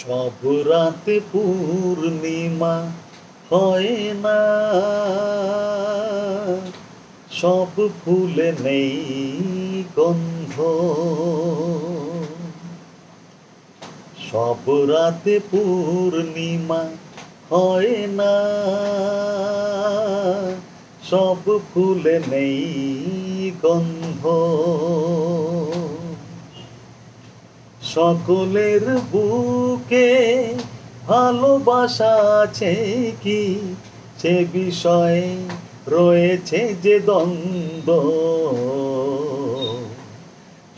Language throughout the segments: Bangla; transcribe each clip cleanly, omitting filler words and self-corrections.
সব রাতে পূর্ণিমা হয় না, সব ফুলে নেই গন্ধ। সব রাতে পূর্ণিমা হয় না, সব ফুলে নেই গন্ধ। সকলের বুকে ভালোবাসা আছে কি, সে বিষয়ে রয়েছে যে দ্বন্দ্ব।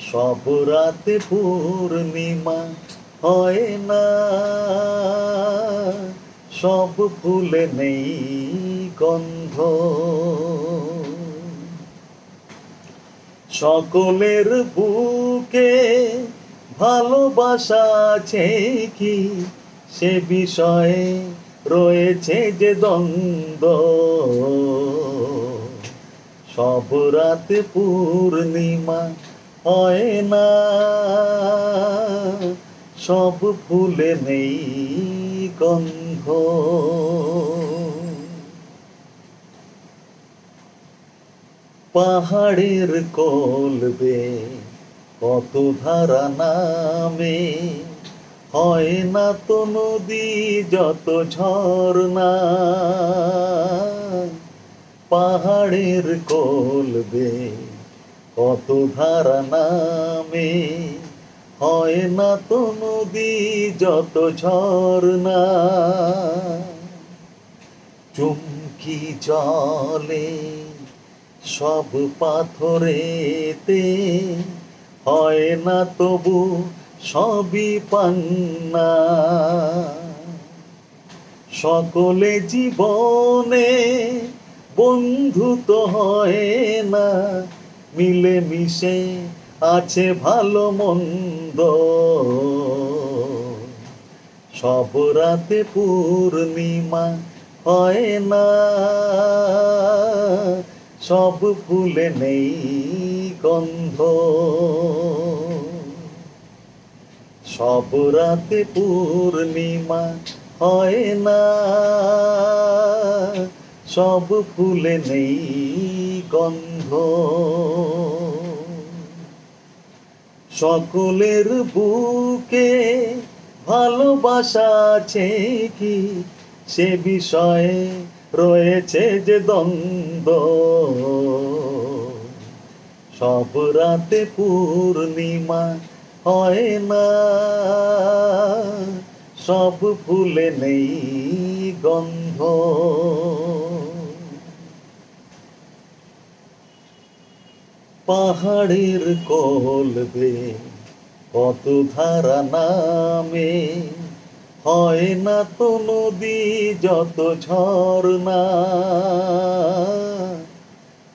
সব রাতে পূর্ণিমা হয় না, সব ফুলে নেই গন্ধ। সকলের বুকে ভালোবাসা আছে কি, সে বিষয়ে রয়েছে যে দ্বন্দ্ব। সব রাতে পূর্ণিমা হয় না, সব ফুলে নেই গন্ধ। পাহাড়ের কোল বেয়ে কত ধারা নামে, হয় না তো নদী যত ঝরনা। পাহাড়ের কোল বেয়ে কত ধারা নামে, হয় না তো নদী যত ঝরনা। চুমকি জলে সব পাথরেতে, হয় না তবু সবই পান্না। সকলে জীবনে বন্ধু তো হয় না, মিলে মিশে আছে ভালো মন্দ। সব রাতে পূর্ণিমা হয় না, সব ফুলে নেই গন্ধ। সব রাতে পূর্ণিমা হয় না, সব ফুলে নেই গন্ধ। সকলের বুকে ভালোবাসা আছে কি, সে বিষয়ে রয়েছে যে দ্বন্দ্ব। সব রাতে পূর্ণিমা হয় না, সব ফুলে নেই গন্ধ। পাহাড়ের কোল বেয়ে কত ধারা নামে, হয় না তো নদী যত ঝরনা।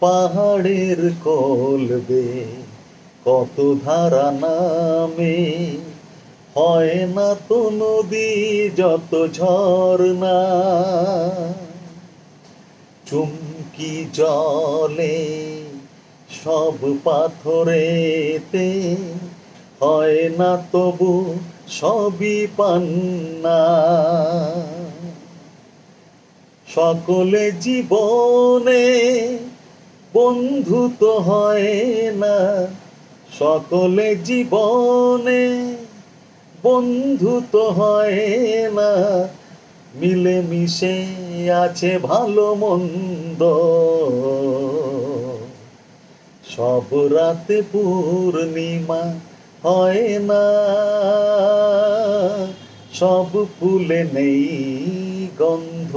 পাহাড়ের কোল বেয়ে কত ধারা নামে, হয় না তো নদী যত ঝরনা। চুমকি জলে সব পাথরেতে, হয় না তবু সবই পান্না। সকলে জীবনে বন্ধু তো হয় না, সকলে জীবনে বন্ধু তো হয় না, মিলে মিশে আছে ভালো মন্দ। সব রাতে পূর্ণিমা হয় না, সব ফুলে নেই গন্ধ।